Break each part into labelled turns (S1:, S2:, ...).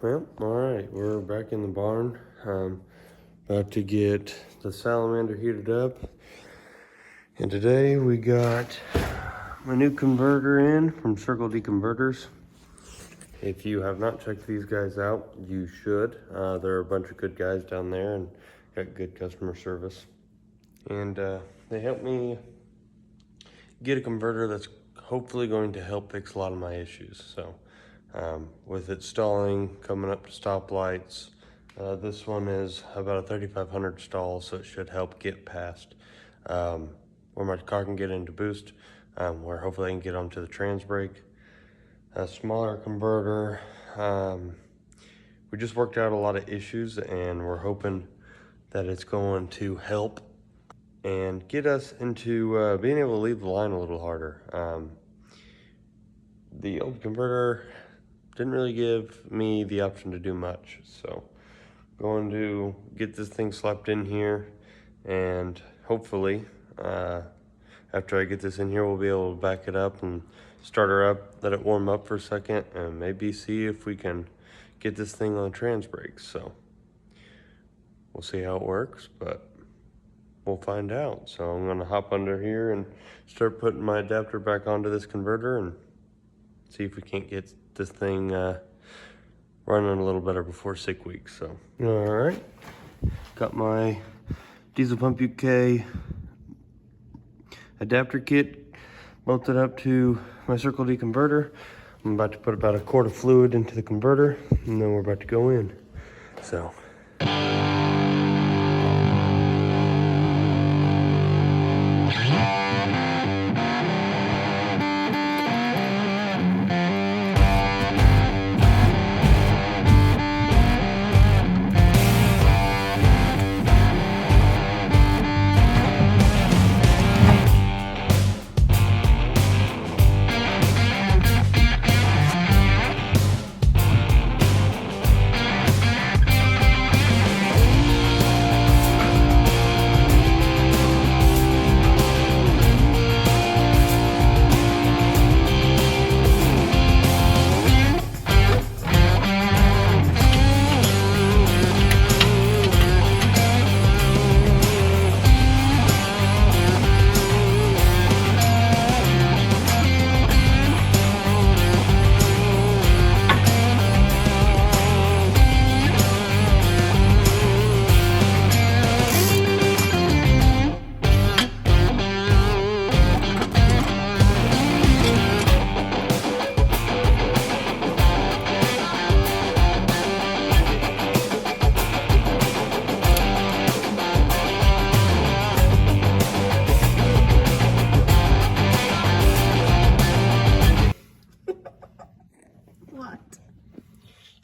S1: Well, all right, we're back in the barn. About to get the salamander heated up. And today we got my new converter in from Circle D Converters. If you have not checked these guys out, you should. They're a bunch of good guys down there and got good customer service. And they helped me get a converter that's hopefully going to help fix a lot of my issues. So with it stalling, coming up to stoplights, this one is about a 3500 stall, so it should help get past where my car can get into boost, where hopefully I can get onto the trans brake. A smaller converter. We just worked out a lot of issues and we're hoping that it's going to help and get us into being able to leave the line a little harder. The old converter didn't really give me the option to do much, so going to get this thing slapped in here, and hopefully after I get this in here we'll be able to back it up and start her up, let it warm up for a second, and maybe see if we can get this thing on trans brakes. So we'll see how it works, but we'll find out. So I'm gonna hop under here and start putting my adapter back onto this converter and see if we can't get this thing running a little better before sick week. So, all right, got my diesel pump UK adapter kit bolted up to my Circle D converter. I'm about to put about a quart of fluid into the converter, and then we're about to go in. So.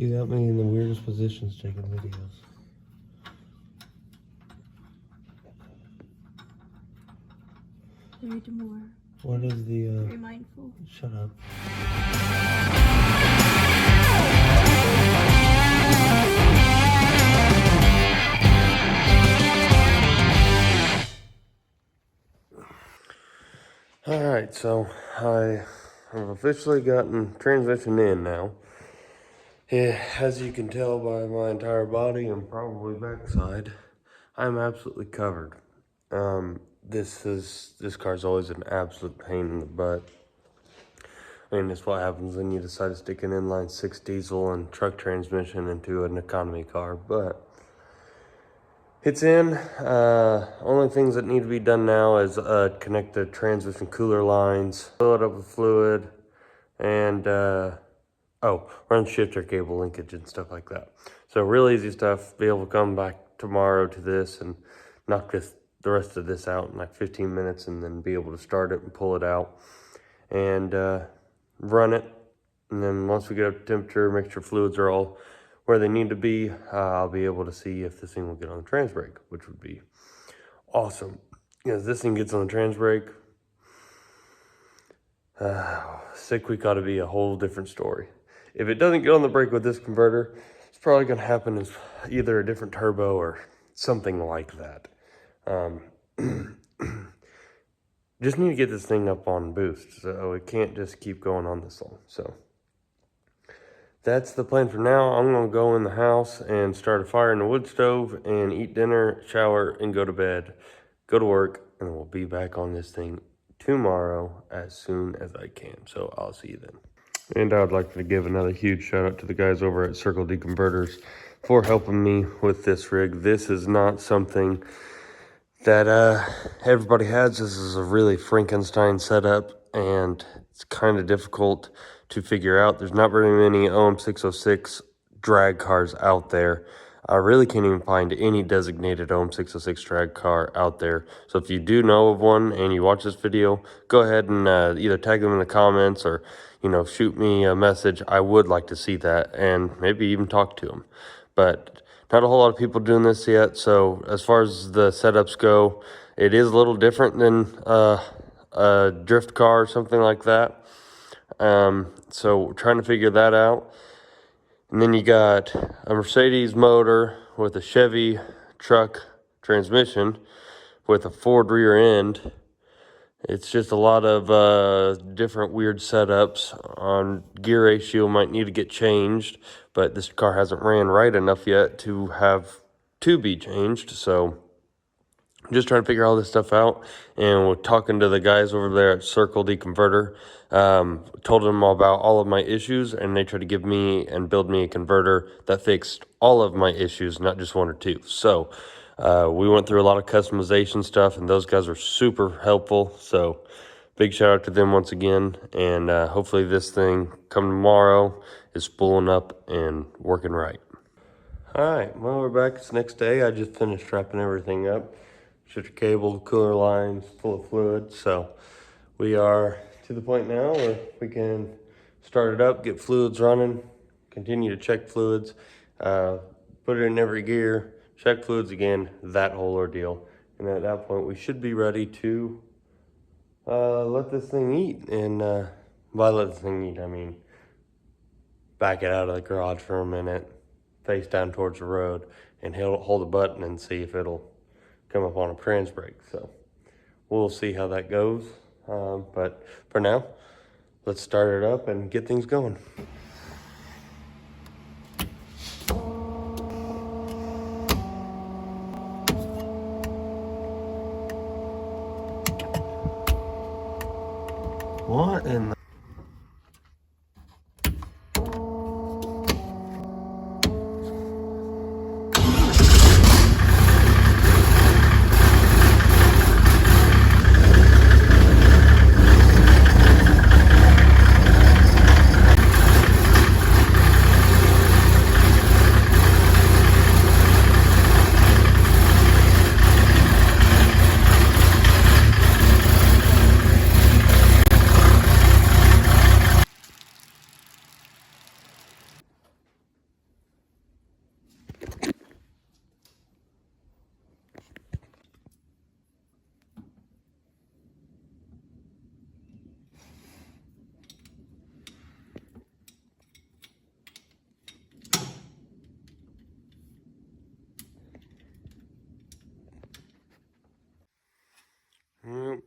S1: You got me in the weirdest positions taking videos.
S2: Read more.
S1: What is the,
S2: Very mindful.
S1: Shut up. All right, so I have officially gotten transmission in now. Yeah, as you can tell by my entire body and probably backside, I'm absolutely covered. This car's always an absolute pain in the butt. I mean, that's what happens when you decide to stick an inline six diesel and truck transmission into an economy car, but it's in. Only things that need to be done now is connect the transmission cooler lines, fill it up with fluid, and run shifter cable linkage and stuff like that. So real easy stuff. Be able to come back tomorrow to this and knock the rest of this out in like 15 minutes, and then be able to start it and pull it out and run it. And then once we get up to temperature, make sure fluids are all where they need to be, I'll be able to see if this thing will get on the trans brake, which would be awesome. Because this thing gets on the trans brake, sick week ought to be a whole different story. If it doesn't get on the brake with this converter, it's probably going to happen as either a different turbo or something like that. Just need to get this thing up on boost, so it can't just keep going on this long. So that's the plan for now. I'm gonna go in the house and start a fire in the wood stove and eat dinner, shower, and go to bed, go to work, and we'll be back on this thing tomorrow as soon as I can. So I'll see you then. And I would like to give another huge shout out to the guys over at Circle D Converters for helping me with this rig. This is not something that everybody has. This is a really Frankenstein setup, and it's kind of difficult to figure out. There's not very many OM606 drag cars out there. I really can't even find any designated OM606 drag car out there. So if you do know of one and you watch this video, go ahead and either tag them in the comments or, you know, shoot me a message. I would like to see that and maybe even talk to them. But not a whole lot of people doing this yet. So as far as the setups go, it is a little different than a drift car or something like that. So we're trying to figure that out. And then you got a Mercedes motor with a Chevy truck transmission with a Ford rear end. It's just a lot of different weird setups. On gear ratio might need to get changed, but this car hasn't ran right enough yet to have to be changed. So I'm just trying to figure all this stuff out, and we're talking to the guys over there at Circle D Converter. Told them about all of my issues, and they tried to give me and build me a converter that fixed all of my issues, not just one or two. So we went through a lot of customization stuff, and those guys were super helpful. So big shout out to them once again, and hopefully this thing come tomorrow is spooling up and working right. All right, well, we're back. It's the next day. I just finished wrapping everything up. Switch cable, cooler lines, full of fluid. So we are to the point now where we can start it up, get fluids running, continue to check fluids, put it in every gear, check fluids again, that whole ordeal. And at that point, we should be ready to let this thing eat. And by let this thing eat, I mean back it out of the garage for a minute, face down towards the road, and he'll hold a button and see if it'll come up on a trans brake. So we'll see how that goes. But for now, let's start it up and get things going. What in the...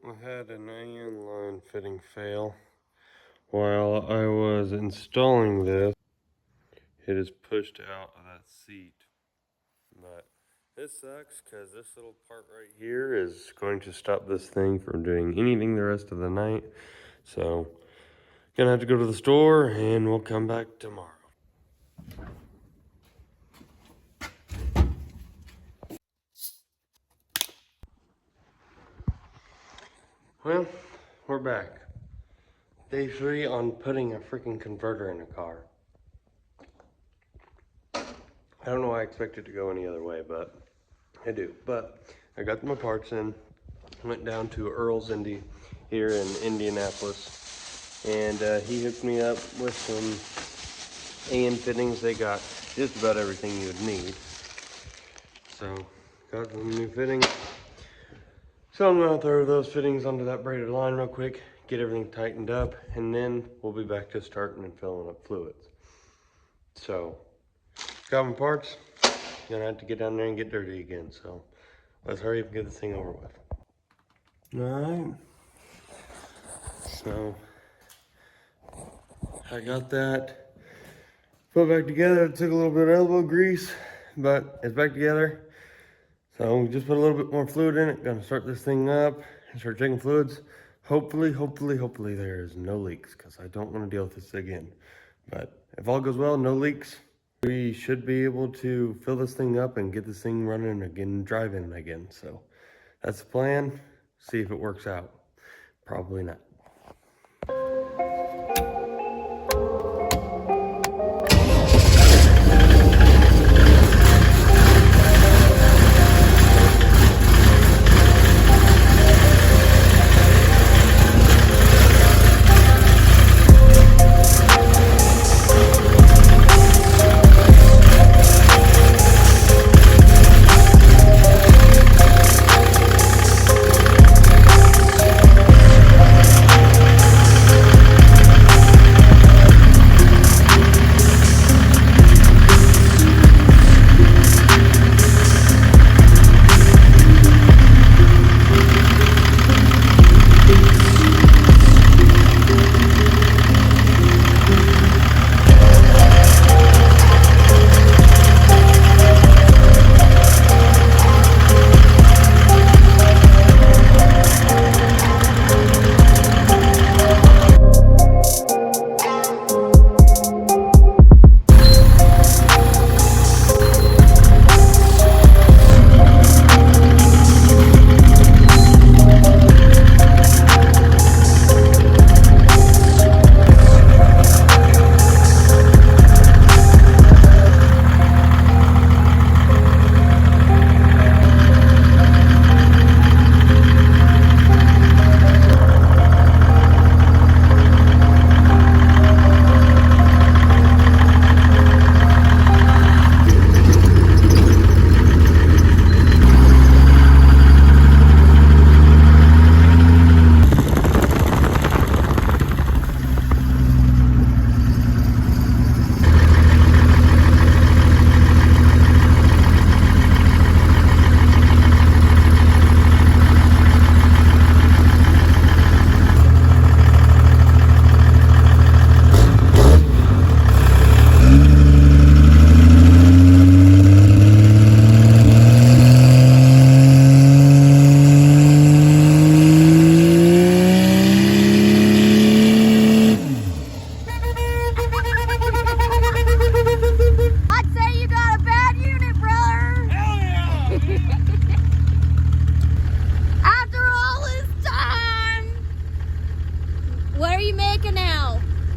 S1: I had an AN line fitting fail while I was installing this. It is pushed out of that seat, but this sucks because this little part right here is going to stop this thing from doing anything the rest of the night. So gonna have to go to the store and we'll come back tomorrow. Well, we're back. Day 3 on putting a freaking converter in a car. I don't know why I expect it to go any other way, but I do. But I got my parts in, went down to Earl's Indy here in Indianapolis, and he hooked me up with some AN fittings. They got just about everything you would need. So, got some new fittings. So I'm gonna throw those fittings onto that braided line real quick, get everything tightened up, and then we'll be back to starting and filling up fluids. So, got my parts, gonna have to get down there and get dirty again. So, let's hurry up and get this thing over with. All right. So, I got that Put it back together. It took a little bit of elbow grease, but it's back together. So we just put a little bit more fluid in it. Gonna start this thing up and start checking fluids. Hopefully there is no leaks, because I don't want to deal with this again. But if all goes well, no leaks, we should be able to fill this thing up and get this thing running again, driving again. So that's the plan. See if it works out. Probably not.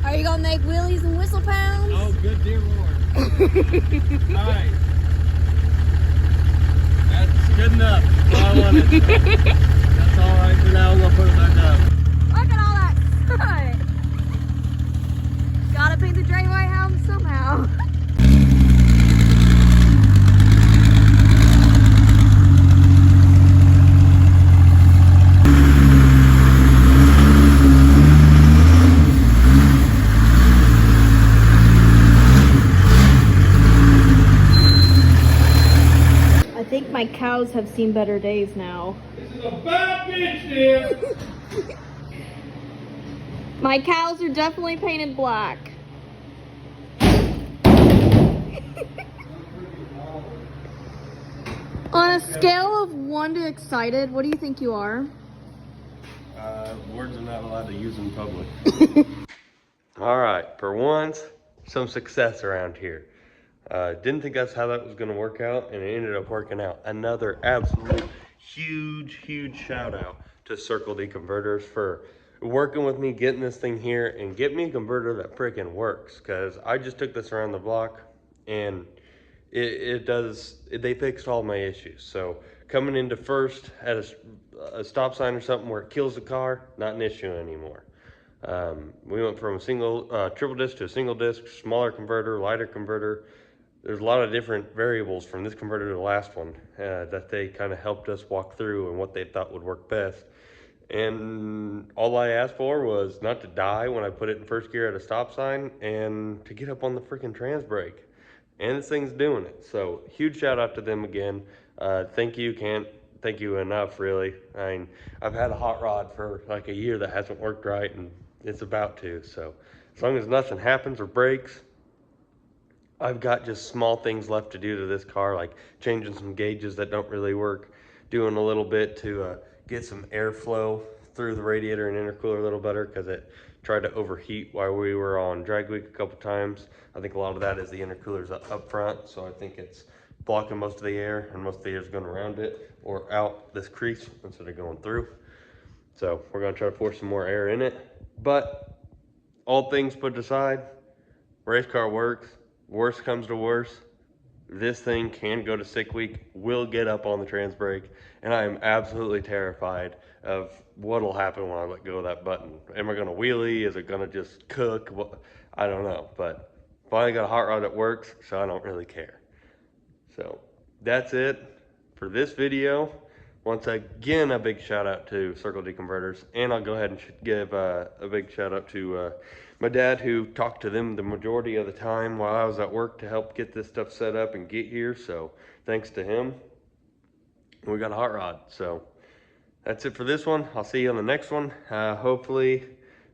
S2: Are you gonna make wheelies and whistle pounds?
S3: Oh, good dear Lord. Alright. That's good enough. That's all I wanted. That's alright for now. I'm gonna put it back up.
S2: Look at all that soot. Gotta paint the drainway house somehow. I think my cows have seen better days now.
S3: This is a bad bitch here.
S2: My cows are definitely painted black. On a scale of 1 to excited, what do you think you are?
S1: Words are not allowed to use in public. All right, for once, some success around here. Didn't think that's how that was going to work out, and it ended up working out. Another absolute huge shout out to Circle D Converters for working with me, getting this thing here, and get me a converter that freaking works. Because I just took this around the block, and they fixed all my issues. So coming into first at a stop sign or something where it kills the car, not an issue anymore. We went from a triple disc to a single disc, smaller converter, lighter converter. There's a lot of different variables from this converter to the last one that they kind of helped us walk through and what they thought would work best. And all I asked for was not to die when I put it in first gear at a stop sign and to get up on the freaking trans brake. And this thing's doing it. So huge shout out to them again. Thank you, can't thank you enough, really. I mean, I've had a hot rod for like a year that hasn't worked right, and it's about to. So as long as nothing happens or breaks, I've got just small things left to do to this car, like changing some gauges that don't really work, doing a little bit to get some airflow through the radiator and intercooler a little better, because it tried to overheat while we were on drag week a couple times. I think a lot of that is the intercooler's up front, so I think it's blocking most of the air, and most of the air is going around it or out this crease instead of going through. So we're gonna try to force some more air in it. But all things put aside, race car works. Worst comes to worst, this thing can go to sick week, will get up on the trans brake, and I am absolutely terrified of what'll happen when I let go of that button. Am I gonna wheelie? Is it gonna just cook? I don't know, but finally got a hot rod that works, so I don't really care. So that's it for this video. Once again, a big shout out to Circle D Converters, and I'll go ahead and give a big shout out to my dad, who talked to them the majority of the time while I was at work to help get this stuff set up and get here. So thanks to him, we got a hot rod. So that's it for this one. I'll see you on the next one. Hopefully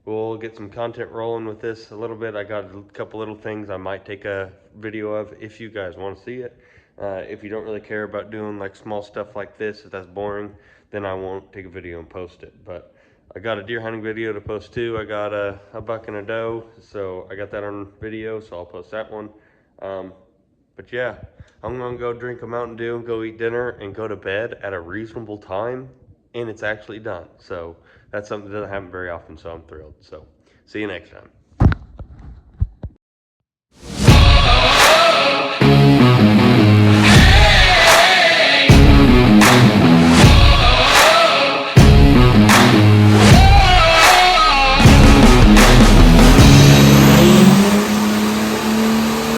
S1: we'll get some content rolling with this a little bit. I got a couple little things I might take a video of if you guys want to see it. If you don't really care about doing like small stuff like this, if that's boring, then I won't take a video and post it. But I got a deer hunting video to post too. I got a buck and a doe, so I got that on video, so I'll post that one. But yeah, I'm gonna go drink a Mountain Dew and go eat dinner and go to bed at a reasonable time, and it's actually done. So that's something that doesn't happen very often, so I'm thrilled. So see you next time.